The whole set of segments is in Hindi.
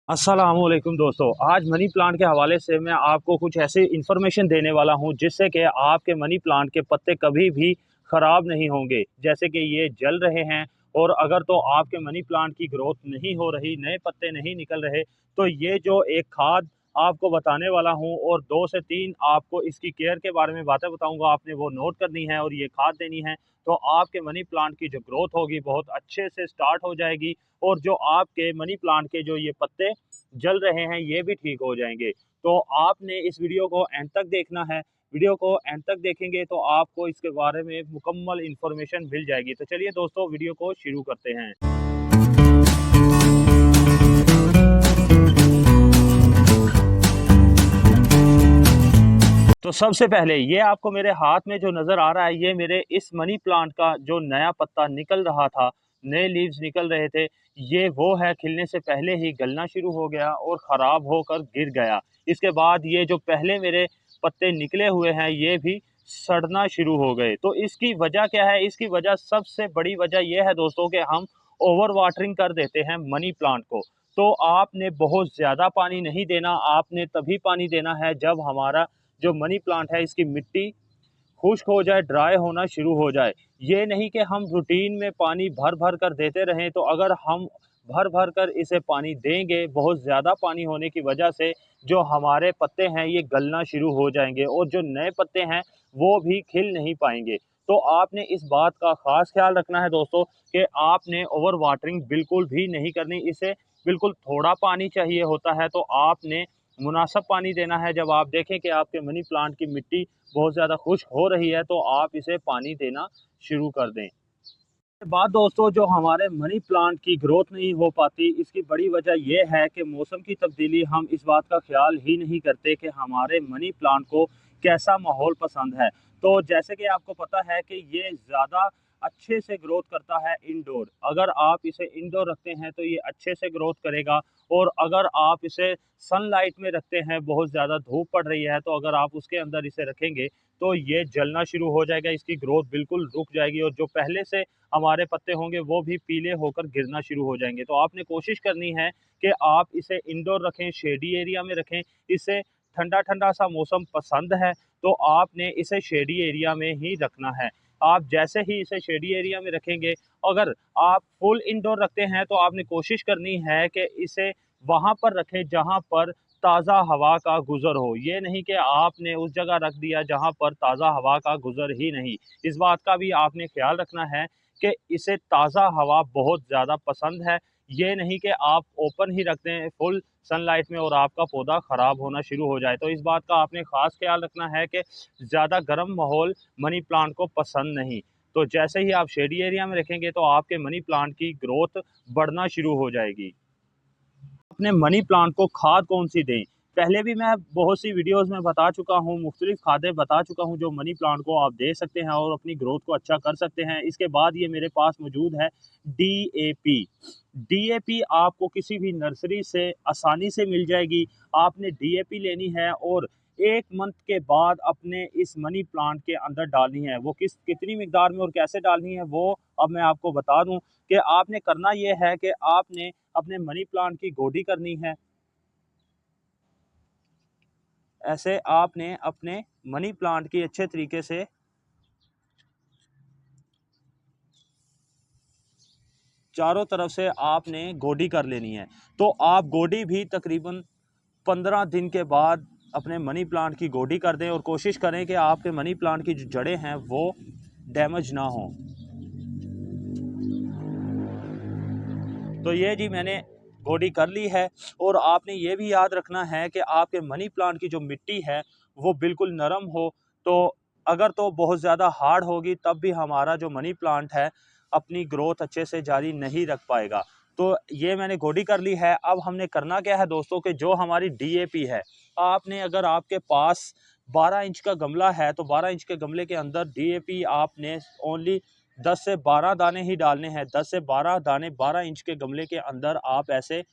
अस्सलामुअलैकुम दोस्तों, आज मनी प्लांट के हवाले से मैं आपको कुछ ऐसे इन्फॉर्मेशन देने वाला हूं जिससे कि आपके मनी प्लांट के पत्ते कभी भी ख़राब नहीं होंगे। जैसे कि ये जल रहे हैं और अगर तो आपके मनी प्लांट की ग्रोथ नहीं हो रही, नए पत्ते नहीं निकल रहे, तो ये जो एक खाद आपको बताने वाला हूं और 2 से 3 आपको इसकी केयर के बारे में बातें बताऊंगा, आपने वो नोट करनी है और ये खाद देनी है। तो आपके मनी प्लांट की जो ग्रोथ होगी बहुत अच्छे से स्टार्ट हो जाएगी और जो आपके मनी प्लांट के जो ये पत्ते जल रहे हैं ये भी ठीक हो जाएंगे। तो आपने इस वीडियो को एंड तक देखना है। वीडियो को एंड तक देखेंगे तो आपको इसके बारे में मुकम्मल इंफॉर्मेशन मिल जाएगी। तो चलिए दोस्तों, वीडियो को शुरू करते हैं। तो सबसे पहले ये आपको मेरे हाथ में जो नज़र आ रहा है, ये मेरे इस मनी प्लांट का जो नया पत्ता निकल रहा था, नए लीव्स निकल रहे थे, ये वो है खिलने से पहले ही गलना शुरू हो गया और ख़राब होकर गिर गया। इसके बाद ये जो पहले मेरे पत्ते निकले हुए हैं ये भी सड़ना शुरू हो गए। तो इसकी वजह क्या है? इसकी वजह, सबसे बड़ी वजह ये है दोस्तों कि हम ओवर वाटरिंग कर देते हैं मनी प्लांट को। तो आपने बहुत ज़्यादा पानी नहीं देना, आपने तभी पानी देना है जब हमारा जो मनी प्लांट है इसकी मिट्टी खुश्क हो जाए, ड्राई होना शुरू हो जाए। ये नहीं कि हम रूटीन में पानी भर भर कर देते रहें। तो अगर हम भर भर कर इसे पानी देंगे, बहुत ज़्यादा पानी होने की वजह से जो हमारे पत्ते हैं ये गलना शुरू हो जाएंगे और जो नए पत्ते हैं वो भी खिल नहीं पाएंगे। तो आपने इस बात का ख़ास ख्याल रखना है दोस्तों कि आपने ओवर वाटरिंग बिल्कुल भी नहीं करनी। इसे बिल्कुल थोड़ा पानी चाहिए होता है, तो आपने मुनासिब पानी देना है। जब आप देखें कि आपके मनी प्लांट की मिट्टी बहुत ज़्यादा खुश्क हो रही है तो आप इसे पानी देना शुरू कर दें। बात दोस्तों, जो हमारे मनी प्लांट की ग्रोथ नहीं हो पाती, इसकी बड़ी वजह यह है कि मौसम की तब्दीली। हम इस बात का ख्याल ही नहीं करते कि हमारे मनी प्लांट को कैसा माहौल पसंद है। तो जैसे कि आपको पता है कि ये ज़्यादा अच्छे से ग्रोथ करता है इंडोर। अगर आप इसे इंडोर रखते हैं तो ये अच्छे से ग्रोथ करेगा और अगर आप इसे सनलाइट में रखते हैं, बहुत ज़्यादा धूप पड़ रही है, तो अगर आप उसके अंदर इसे रखेंगे तो ये जलना शुरू हो जाएगा, इसकी ग्रोथ बिल्कुल रुक जाएगी और जो पहले से हमारे पत्ते होंगे वो भी पीले होकर गिरना शुरू हो जाएंगे। तो आपने कोशिश करनी है कि आप इसे इंडोर रखें, शेडी एरिया में रखें। इसे ठंडा ठंडा सा मौसम पसंद है तो आपने इसे शेडी एरिया में ही रखना है। आप जैसे ही इसे शेडी एरिया में रखेंगे, अगर आप फुल इंडोर रखते हैं तो आपने कोशिश करनी है कि इसे वहाँ पर रखें जहाँ पर ताज़ा हवा का गुज़र हो। ये नहीं कि आपने उस जगह रख दिया जहाँ पर ताज़ा हवा का गुज़र ही नहीं। इस बात का भी आपने ख़्याल रखना है कि इसे ताज़ा हवा बहुत ज़्यादा पसंद है। ये नहीं कि आप ओपन ही रख दें फुल सनलाइट में और आपका पौधा ख़राब होना शुरू हो जाए। तो इस बात का आपने ख़ास ख़्याल रखना है कि ज़्यादा गर्म माहौल मनी प्लांट को पसंद नहीं। तो जैसे ही आप शेडी एरिया में रखेंगे तो आपके मनी प्लांट की ग्रोथ बढ़ना शुरू हो जाएगी। अपने मनी प्लांट को खाद कौन-सी दें? पहले भी मैं बहुत सी वीडियोज़ में बता चुका हूँ, मुख्तलिफ़ खादें बता चुका हूँ जो मनी प्लांट को आप दे सकते हैं और अपनी ग्रोथ को अच्छा कर सकते हैं। इसके बाद ये मेरे पास मौजूद है डीएपी। डीएपी आपको किसी भी नर्सरी से आसानी से मिल जाएगी। आपने डीएपी लेनी है और 1 मंथ के बाद अपने इस मनी प्लांट के अंदर डालनी है। वो कितनी मिकदार में और कैसे डालनी है वो अब मैं आपको बता दूँ कि आपने करना ये है कि आपने अपने मनी प्लांट की गोडी करनी है। ऐसे आपने अपने मनी प्लांट की अच्छे तरीके से चारों तरफ से आपने गोडी कर लेनी है। तो आप गोडी भी तकरीबन 15 दिन के बाद अपने मनी प्लांट की गोडी कर दें और कोशिश करें कि आपके मनी प्लांट की जो जड़ें हैं वो डैमेज ना हों। तो ये जी मैंने गोडी कर ली है और आपने ये भी याद रखना है कि आपके मनी प्लांट की जो मिट्टी है वो बिल्कुल नरम हो। तो अगर तो बहुत ज़्यादा हार्ड होगी तब भी हमारा जो मनी प्लांट है अपनी ग्रोथ अच्छे से जारी नहीं रख पाएगा। तो ये मैंने गोडी कर ली है। अब हमने करना क्या है दोस्तों कि जो हमारी डीएपी है, आपने अगर आपके पास 12 इंच का गमला है तो 12 इंच के गमले के अंदर डीएपी आपने ओनली 10 से 12 दाने ही डालने हैं। 10 से 12 दाने 12 इंच के गमले के अंदर आप ऐसे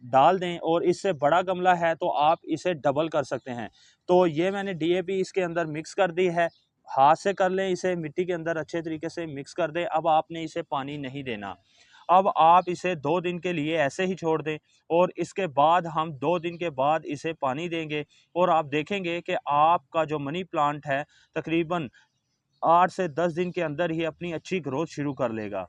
डाल दें और इससे बड़ा गमला है तो आप इसे डबल कर सकते हैं। तो ये मैंने डीएपी इसके अंदर मिक्स कर दी है। हाथ से कर लें, इसे मिट्टी के अंदर अच्छे तरीके से मिक्स कर दें। अब आपने इसे पानी नहीं देना। अब आप इसे 2 दिन के लिए ऐसे ही छोड़ दें और इसके बाद हम 2 दिन के बाद इसे पानी देंगे और आप देखेंगे कि आपका जो मनी प्लांट है तकरीबन 8 से 10 दिन के अंदर ही अपनी अच्छी ग्रोथ शुरू कर लेगा।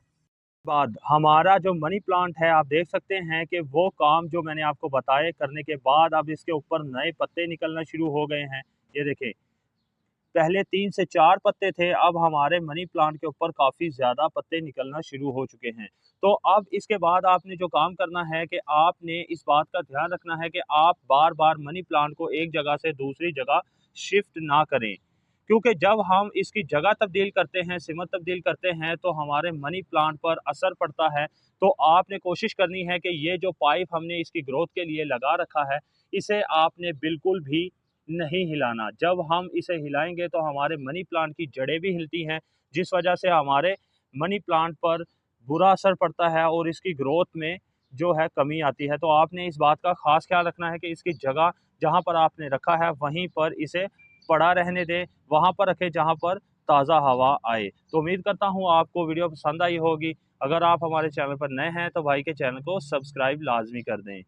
बाद हमारा जो मनी प्लांट है आप देख सकते हैं कि वो काम जो मैंने आपको बताए करने के बाद अब इसके ऊपर नए पत्ते निकलना शुरू हो गए हैं। ये देखें, पहले 3 से 4 पत्ते थे, अब हमारे मनी प्लांट के ऊपर काफ़ी ज़्यादा पत्ते निकलना शुरू हो चुके हैं। तो अब इसके बाद आपने जो काम करना है कि आपने इस बात का ध्यान रखना है कि आप बार-बार मनी प्लांट को एक जगह से दूसरी जगह शिफ्ट ना करें। क्योंकि जब हम इसकी जगह तब्दील करते हैं, सिमत तब्दील करते हैं, तो हमारे मनी प्लांट पर असर पड़ता है। तो आपने कोशिश करनी है कि ये जो पाइप हमने इसकी ग्रोथ के लिए लगा रखा है, इसे आपने बिल्कुल भी नहीं हिलाना। जब हम इसे हिलाएँगे तो हमारे मनी प्लांट की जड़ें भी हिलती हैं, जिस वजह से हमारे मनी प्लांट पर बुरा असर पड़ता है और इसकी ग्रोथ में जो है कमी आती है। तो आपने इस बात का ख़ास ख़्याल रखना है कि इसकी जगह जहाँ पर आपने रखा है वहीं पर इसे पड़ा रहने दें, वहाँ पर रखें जहाँ पर ताज़ा हवा आए। तो उम्मीद करता हूँ आपको वीडियो पसंद आई होगी। अगर आप हमारे चैनल पर नए हैं तो भाई के चैनल को सब्सक्राइब लाज़मी कर दें।